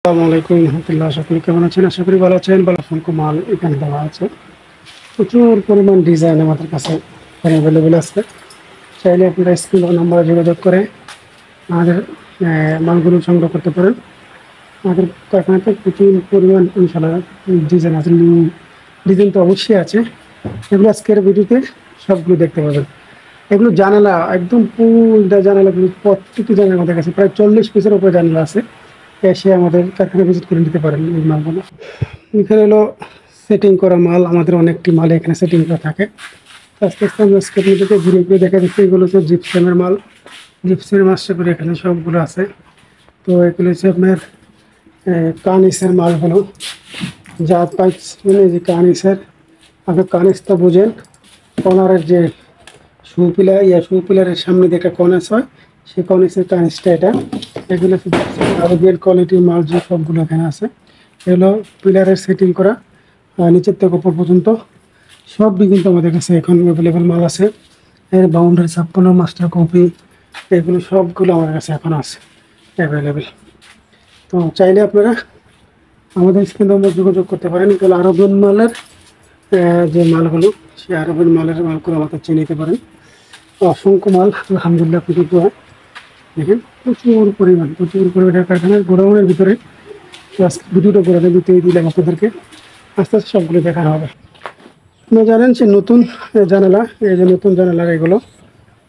আসসালামু আলাইকুম রহমতুল্লাহ। আশা করি কেমন আছেন? আশা করি ভালো আছেন। ভালো অসংখ্য মাল এখানে দেওয়া আছে, প্রচুর পরিমাণ ডিজাইন আমাদের কাছে অ্যাভেলেবেল আছে। চাইলে আপনারা স্ক্রিন নাম্বারে যোগাযোগ করে আমাদের মালগুলো সংগ্রহ করতে পারেন। আমাদের কারখানাতে প্রচুর পরিমাণ ইনশাল্লাহ ডিজাইন আছে, নিউ ডিজাইন তো অবশ্যই আছে। এগুলো আজকের ভিডিওতে সবগুলো দেখতে পাবেন। এগুলো জানালা একদম পুরো জানালাগুলো, প্রত্যেকটি জানালা আমাদের কাছে প্রায় 40 পিসের উপরে জানালা আছে। এসে আমাদের কারখানা ভিজিট করে নিতে পারেন এই মালগুলো। এখানে হলো সেটিং করা মাল, আমাদের অনেকটি মাল এখানে সেটিং করা থাকে। আস্তে আস্তে আমরা স্কেপনি থেকে ঘুরে ঘুরে দেখা যাচ্ছে এগুলো হচ্ছে জিপসামের মাল। জিপসামের মাস্টার করে এখানে সবগুলো আছে। তো এগুলো হচ্ছে আপনার কানিসের মালগুলো, যা পাইপস মানে যে কানিসের, আপনি কানিসটা বোঝেন, কর্নারের যে শু পিলারের সামনে দিয়ে একটা কনেস হয়, সেই কনেসের কানিসটা এটা। এগুলো আরো বেল কোয়ালিটির মাল যে সবগুলো এখানে আছে। এগুলো পিলারের সেটিং করা, নিচের থেকে উপর পর্যন্ত সবই কিন্তু আমাদের কাছে এখন অ্যাভেলেবেল মাল আছে। এর বাউন্ডারি 56 মাস্টার কপি, এগুলো সবগুলো আমাদের কাছে এখন আছে অ্যাভেলেবেল। তো চাইলে আপনারা আমাদের স্ক্রিনে আমরা যোগাযোগ করতে পারেন। এগুলো আরবিয়ান মালের যে মালগুলো, সেই আরবিয়ান মালের মালগুলো আমাদের চেয়ে নিতে পারেন। অসংখ্য মাল আলহামদুলিল্লাহ প্রচুর হয়। দেখেন প্রচুর পরিমাণের কারখানার গোডাউনের ভিতরে ভিডিওটা করে দিতে দিলাম আপনাদেরকে। আস্তে আস্তে সবগুলো দেখানো হবে। আপনারা জানেন যে নতুন জানালা, এই যে নতুন জানালা, এগুলো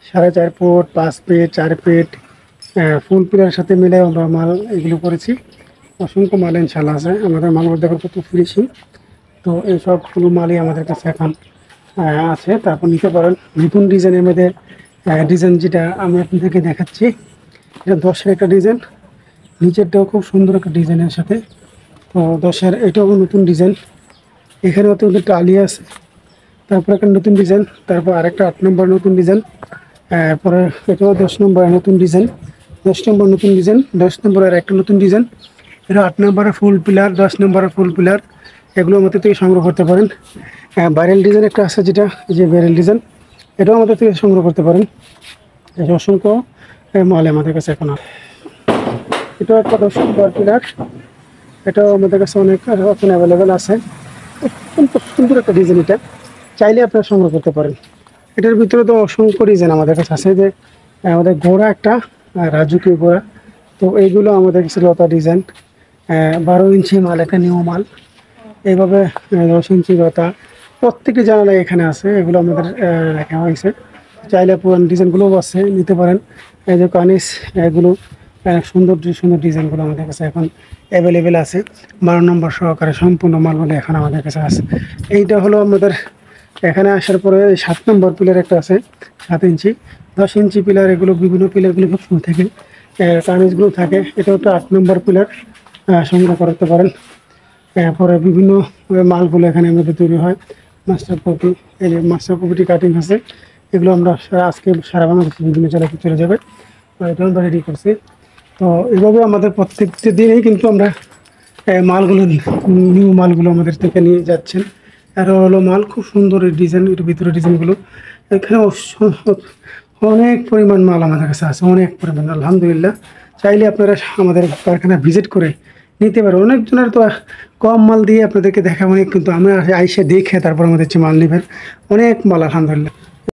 4.5 ফুট 5 ফিট 4 ফিট ফুল পিলারের সাথে মিলে আমরা মাল এগুলো করেছি। অসংখ্য মাল ইনশাল্লাহ আছে আমাদের মালগুলো, দেখুন কত ফিনিশিং। তো এই সবগুলো মালই আমাদের কাছে এখন আছে। তারপর নিতে পারেন নতুন ডিজাইনের মধ্যে। ডিজাইন যেটা আমি আপনাদেরকে দেখাচ্ছি, এটা 10-এর একটা ডিজাইন, নিচেরটাও খুব সুন্দর একটা ডিজাইনের সাথে। তো 10-এর এটাও নতুন ডিজাইন, এখানেও তো একটা আলিয়া আছে। তারপর একটা নতুন ডিজাইন, তারপর আরেকটা 8 নম্বর নতুন ডিজাইন, পরে এটাও 10 নম্বর নতুন ডিজাইন, 10 নম্বর নতুন ডিজাইন, 10 নম্বরের একটা নতুন ডিজাইন। এটা 8 নম্বরের ফুল পিলার, 10 নম্বরের ফুল পিলার, এগুলো আমাদের থেকে সংগ্রহ করতে পারেন। ভাইরাল ডিজাইন একটা আছে, যেটা এই যে ভাইরাল ডিজাইন, এটাও আমাদের থেকে সংগ্রহ করতে পারেন। এই যে অসংখ্য মাল আমাদের কাছে এখন আছে। এটাও একটা 10 নম্বর পিলার, এটাও আমাদের কাছে অনেক এখন অ্যাভেলেবেল আছে। অত্যন্ত সুন্দর একটা ডিজাইন, এটা চাইলে আপনারা সংগ্রহ করতে পারেন। এটার ভিতরে তো অসংখ্য ডিজাইন আমাদের কাছে আছে। যে আমাদের ঘোড়া একটা, রাজুকি ঘোড়া, তো এইগুলো আমাদের কাছে লতা ডিজাইন, 12 ইঞ্চি মাল, একটা নিউ মাল, এইভাবে 10 ইঞ্চি লতা, প্রত্যেকটি জানালা এখানে আছে। এগুলো আমাদের রাখা হয়েছে। চাইলে পুরান ডিজাইনগুলোও আছে, নিতে পারেন। এই যে কানিস, এগুলো সুন্দর সুন্দর ডিজাইনগুলো আমাদের কাছে এখন অ্যাভেলেবেল আছে। 12 নম্বর সহকারে সম্পূর্ণ মালগুলো এখন আমাদের কাছে আছে। এইটা হলো আমাদের এখানে আসার পরে 7 নম্বর পিলার একটা আছে, 7 ইঞ্চি 10 ইঞ্চি পিলার, এগুলো বিভিন্ন পিলারগুলো খুব সুন্দর থাকে, কানিসগুলো থাকে। এটা একটা 8 নম্বর পিলার, সংগ্রহ করতে পারেন। পরে বিভিন্ন মালগুলো এখানে আমাদের তৈরি হয়। মাস্টার কপি, এই যে মাস্টার কপিটি কাটিং আছে, এগুলো আমরা আজকে সারা বাংলাদেশে বিভিন্ন জেলাতে চলে যাবে। এটাও আমরা রেডি করছি। তো এইভাবে আমাদের প্রত্যেকটি দিনেই কিন্তু আমরা মালগুলো, নিউ মালগুলো আমাদের থেকে নিয়ে যাচ্ছেন। আরও হলো মাল খুব সুন্দর এই ডিজাইন, এর ভিতরে ডিজাইনগুলো এখানে অনেক পরিমাণ মাল আমাদের কাছে আছে, অনেক পরিমাণ আলহামদুলিল্লাহ। চাইলে আপনারা আমাদের কারখানা ভিজিট করে নিতে পারেন। অনেকজনের তো কম মাল দিয়ে আপনাদেরকে দেখাবো, কিন্তু আমরা আইসে দেখে তারপর আমাদের মাল নেবেন। অনেক মাল আলহামদুলিল্লাহ।